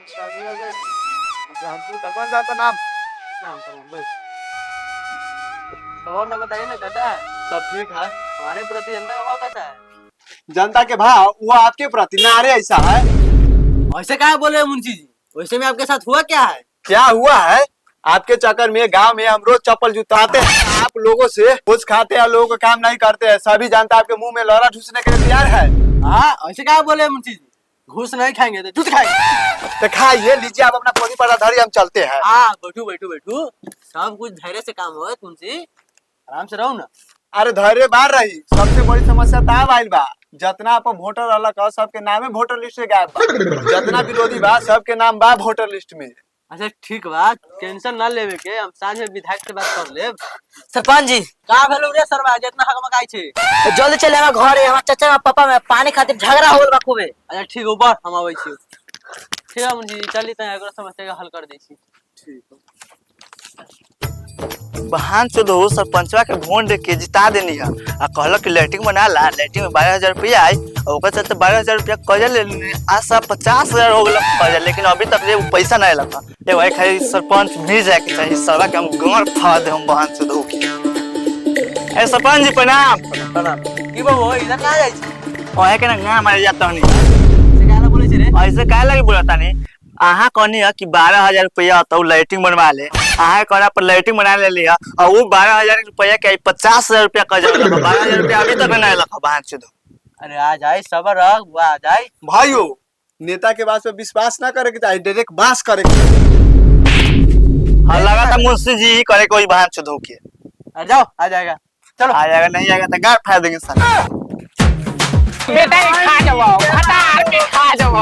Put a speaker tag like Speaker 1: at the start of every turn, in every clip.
Speaker 1: कौन सा आपका नाम?
Speaker 2: और ना बताइए ना दादा, सब ठीक है? हमारे प्रति जनता का भाव कैसा है?
Speaker 1: जनता के भाव वो आपके प्रति नारे ऐसा है।
Speaker 2: ऐसे क्या बोले मुंशी जी? वैसे में आपके साथ हुआ क्या है?
Speaker 1: क्या हुआ है? आपके चक्कर में गांव में हम रोज चप्पल जूता आते हैं, आप लोगों से घूस खाते हैं, लोगों का काम नहीं करते हैं। सभी जनता आपके मुंह में लौरा ठूसने के लिए तैयार है।
Speaker 2: हाँ, ऐसे क्या बोले मुंशी जी? घूस नहीं खाएंगे तो दूध खाएंगे।
Speaker 1: तो खाइए, लीजिए, आप अपना पोनी पर धरिए, हम चलते हैं।
Speaker 2: हाँ, बैठू बैठू बैठू, सब कुछ धैर्य से काम हो मुंशी, आराम से रहो ना।
Speaker 1: अरे धैर्य बार रही, सबसे बड़ी समस्या ताब आइल बा। जितना आप वोटर अलग है, सबके नामे वोटर लिस्ट से गायब बा। जितना विरोधी बा सबके नाम बा वोटर लिस्ट में।
Speaker 2: अच्छा ठीक बा, टेंशन ना लेवे के, हम साँझ में विधायक से बात कर लेब।
Speaker 3: सरपंच जी
Speaker 2: का भेलौ रे सरवा, जितना हकमकाई छे?
Speaker 3: जल्दी चले हमारे घरे, हमारे चाचा में पापा में पानी खातिर झगड़ा होल बा खूबे।
Speaker 2: अच्छा ठीक ऊपर हम आबै छी। ठीक है मुंशी जी, चली त एकरो समस्या के हल कर दै छी। ठीक
Speaker 4: बहान से दो सरपंचवा के वोट दे के जिता देनी है आ कहल कि लैट्रिन बना ला, लैट्रिन में 12,000 रुपया आई और ओकर चलते 12,000 रुपया कर्जा ले लेनी। आज सब 50,000 हो गया कर्जा, लेकिन अभी तक वो पैसा नहीं लगा। ये भाई खाली सरपंच भी जाए के चाहिए, सभा के हम गांव फाड़ दे हम बहान से दो के। ए सरपंच जी प्रणाम।
Speaker 2: प्रणाम। की बाबू इधर ना जाई छी?
Speaker 4: ओहे के ना गांव मारे जाता हनी।
Speaker 2: से काला बोले छी रे?
Speaker 4: ऐसे काहे लगे बोलता नहीं? आहा कहनी है कि 12,000 रुपया तो लैट्रिन बनवा ले, आहा करा पर लैट्रिन बना ले लिया और वो 12,000 रुपया के 50,000 रुपया कर्जा लगा। 12,000 रुपया अभी तक नहीं लगा बहान से दो।
Speaker 2: अरे आ जाए, सबर रख, वो आ जाए।
Speaker 1: भाइयों, नेता के बात पे विश्वास ना करे के चाहिए, डायरेक्ट बास करे के।
Speaker 4: हाँ लगा था मुंशी जी ही करे कोई बहान से दो के।
Speaker 2: अरे जाओ, आ जाएगा। चलो
Speaker 4: आ जाएगा, नहीं आएगा तो गाड़ फाड़ देंगे साले।
Speaker 5: बेटा के खा जाओ, हटार के खा जाओ।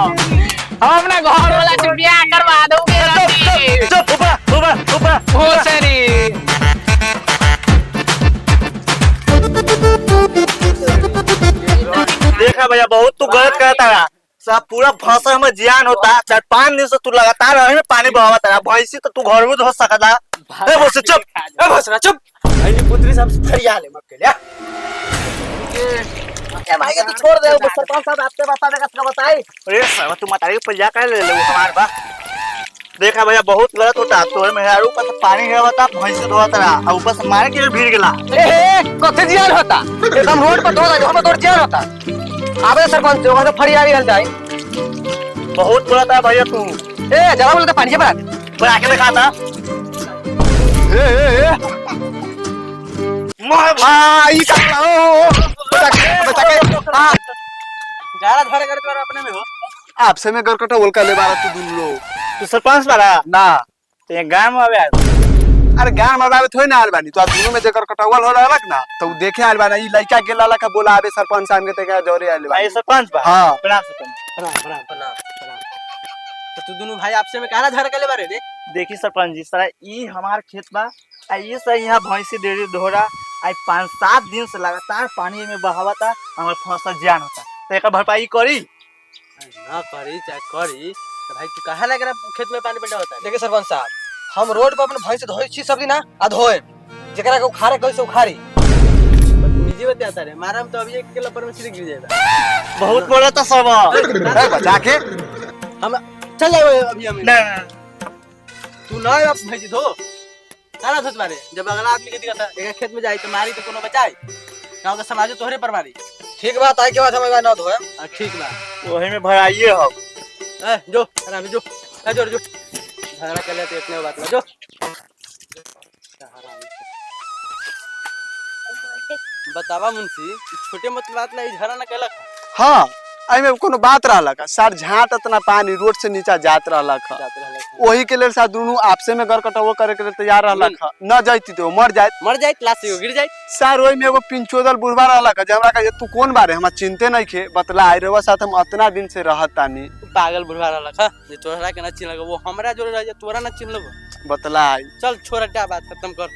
Speaker 5: हम अपना घर वाला से ब्याह करवा दोगे रति।
Speaker 4: चुप ऊपर ऊपर ऊपर
Speaker 5: हो सरी।
Speaker 4: देखा भैया, बहुत तू गलत करता है। सब पूरा फसल में जियान होता है। 4-5 दिन से तू लगातार रहे में पानी बहावता है। भैंसी तो तू घर में धो सकता। ए बस चुप, ए बस चुप।
Speaker 3: अरे पुत्री सब फरिया ले मत के ले। ए भाई का तू छोड़ दे, वो सरपंच साहब आपके बता देगा, इसका बताई।
Speaker 4: अरे साला तू मतारी पर जा कर ले ले वो हमारे बा। देखा भैया, बहुत गलत होता है। तोरे में यार ऊपर से पानी गिरवाता, भैंसी धोता रहा और ऊपर से मारे के भीड़ गेला।
Speaker 3: ए कथे जियान होता, एकदम रोड पर धोता, हम तोड़ जियान होता। आबे सरपंच जो तो फरिया भी हल जाए।
Speaker 4: बहुत गलत है भैया तू।
Speaker 3: ए जरा बोलते पानी पर
Speaker 4: बना के दिखाता।
Speaker 1: ए भाई
Speaker 2: गाड़ा धरे करे अपने में हो।
Speaker 1: आपसे में गरकटा बोल कर ले बारा तू दूर लो।
Speaker 4: तू सरपंच बारा
Speaker 1: ना
Speaker 4: तो ये गांव में आवे।
Speaker 1: अरे गांव में आवे थोड़ी ना आल बानी, तो आप दोनों में जेकर कटावल हो रहलक ना, तो उ देखे आल बानी। ई लइका गेला का बोला आबे सरपंच साहब के तका जोरे आल बा।
Speaker 4: भाई सरपंच बा।
Speaker 1: हां
Speaker 4: प्रणाम सरपंच।
Speaker 2: प्रणाम प्रणाम प्रणाम प्रणाम। तो तू दोनों भाई आपसे में काला धर के ले बारे रे?
Speaker 4: देखी सरपंच जी, सारा ई हमार खेत बा आ ये सही यहाँ भैंसी डेरी दोहरा आई 5-7 दिन से लगातार पानी में बहावता, हमार फसल जियान होता। तो एक भरपाई करी
Speaker 2: ना करी चाहे करी, तो भाई तू कहाँ लग रहा खेत में पानी बेटा होता है?
Speaker 3: देखिए सरपंच साहब, हम रोड पर अपने भैंस धोई छी सब दिन ना अधोए, जेकरा के उखाड़े कैसे उखाड़ी।
Speaker 2: निजी बात आता रे, मारा हम तो अभी 1 किलो पर में सीधे गिर जाएगा।
Speaker 4: बहुत बोला था सब।
Speaker 1: ए बचा के
Speaker 2: हम चल जाए अभी हम।
Speaker 4: नहीं
Speaker 2: तू ना आप भैंसी धो काला धोत बारे। जब अगला आदमी के दिखा था एक खेत में जाई तो मारी तो कोनो बचाई, गांव का समाज तोहरे पर मारी।
Speaker 3: ठीक बात है के बाद हम ना धोए।
Speaker 2: ठीक बा,
Speaker 4: वही में भराइए हो।
Speaker 2: ए जो आराम से जो, ए जो झगड़ा कर ले तो इतने बात ना जो। बतावा मुंशी, छोटे मत बात ला झगड़ा ना केलक।
Speaker 1: हां आई में कोनो बात रहलक, सार झाट इतना पानी रोड से नीचा जात रहलक। वही के लेल सा दोनों आपसे में गरकटावो करे के तैयार रहलक। न जाईती तो मर जाए
Speaker 2: क्लास से गिर जाए।
Speaker 1: सार ओई में एगो पिंचोदल बुढ़वा रहलक, जे हमरा कहे तू कौन बारे, हमरा चिंते नहीं खे, बतला आई रेवा साथ हम इतना दिन से रहतानी।
Speaker 2: पागल बुढ़वा रहलक ह, जे तोहरा के ना चिन्ह लगा, वो हमरा जोरे रह जा, तोरा ना चिन्ह लगा।
Speaker 1: बतला आई।
Speaker 2: चल छोड़ हटा, बात खत्म कर।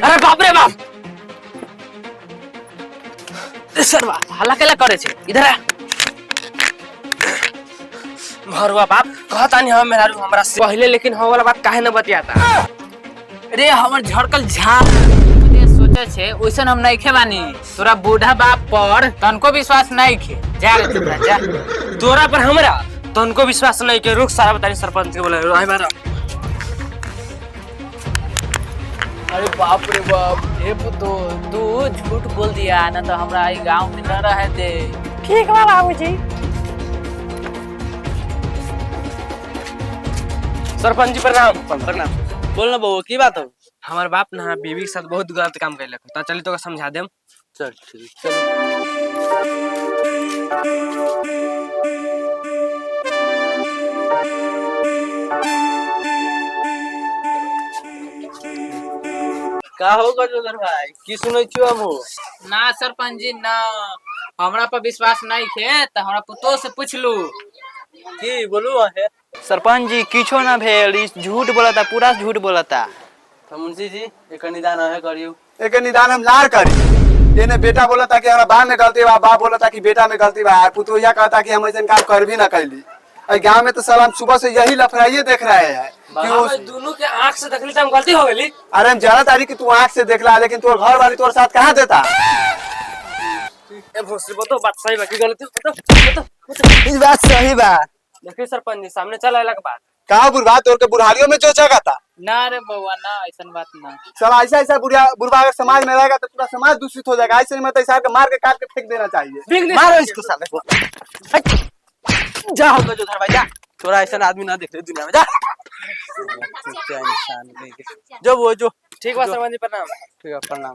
Speaker 5: अरे बाप रे बाप, सरवा हल्ला केला करे छे, इधर आ। भरुआ बाप कहता नहीं हम मेहरारू हमरा से पहले, लेकिन हम वाला बात काहे न बतियाता। अरे हमर झड़कल झाड़ सोचे छे वैसन हम नहीं खे बानी। तोरा बूढ़ा बाप पर तनको विश्वास नहीं खे। जा रे चुप रह जा।
Speaker 6: तोरा पर हमरा तनको विश्वास नहीं के। रुक सारा बतानी सरपंच के बोला हमारा।
Speaker 5: अरे बाप रे बाप, हे पुतो तू झूठ बोल दिया ना तो हमरा ई गांव में न रहे दे।
Speaker 6: ठीक बा बाबूजी। सरपंच जी प्रणाम।
Speaker 2: प्रणाम। बोल ना बहू की बात हो?
Speaker 6: हमार बाप ना बीवी के साथ बहुत गलत काम कैलक। ता चली तो समझा देम।
Speaker 2: चल ठीक चलो। का हो गजोदर भाई की सुनै छियो हम हो?
Speaker 5: ना सरपंच जी ना, हमरा पर विश्वास नहीं खे तो हमरा पुतो से पूछ लू।
Speaker 2: की बोलू है?
Speaker 4: सरपंच जी किछो ना भेल, ई झूठ बोलता, पूरा झूठ बोलता।
Speaker 2: तो मुंशी जी एक निदान है करियो।
Speaker 1: एक निदान हम लार करी। एने बेटा बोला था कि हमारा बाप में गलती बा, बाप बोला था कि बेटा में गलती बा, पुतोहिया कहता कि हम ऐसे काम कर भी ना कैली। गाँव में तो साला हम सुबह से यही लफड़ाइए देख रहे हैं कि उस
Speaker 6: दोनों के आंख से देखली त हम गलती हो गेली।
Speaker 1: अरे हम जाना तारी कि तू आँख से देख ला, लेकिन तोर घर वाली तोर साथ कहाँ देता?
Speaker 6: ए भोसरी बतो बात सही बा की गलती बतो।
Speaker 4: इस बात सही बा।
Speaker 6: देखी सरपंच जी सामने चल आइला के बाद
Speaker 1: कहाँ बुढ़वा तोर के बुढ़ारियों में जो जगह था?
Speaker 5: ना रे बउआ ना, ऐसा बात ना।
Speaker 1: साला ऐसा ऐसा बुढ़वा अगर समाज में रहेगा तो पूरा समाज दूषित हो जाएगा। ऐसे में तो ऐसा के मार के काट के फेंक देना चाहिए।
Speaker 4: मारो इसको साले को।
Speaker 2: जा हो गजोदर भाई जा। थोड़ा ऐसा आदमी ना देख रहे दुनिया में जा। क्या इंसान नहीं के। जो वो जो
Speaker 6: ठीक बा सरपंच जी प्रणाम।
Speaker 2: ठीक है प्रणाम।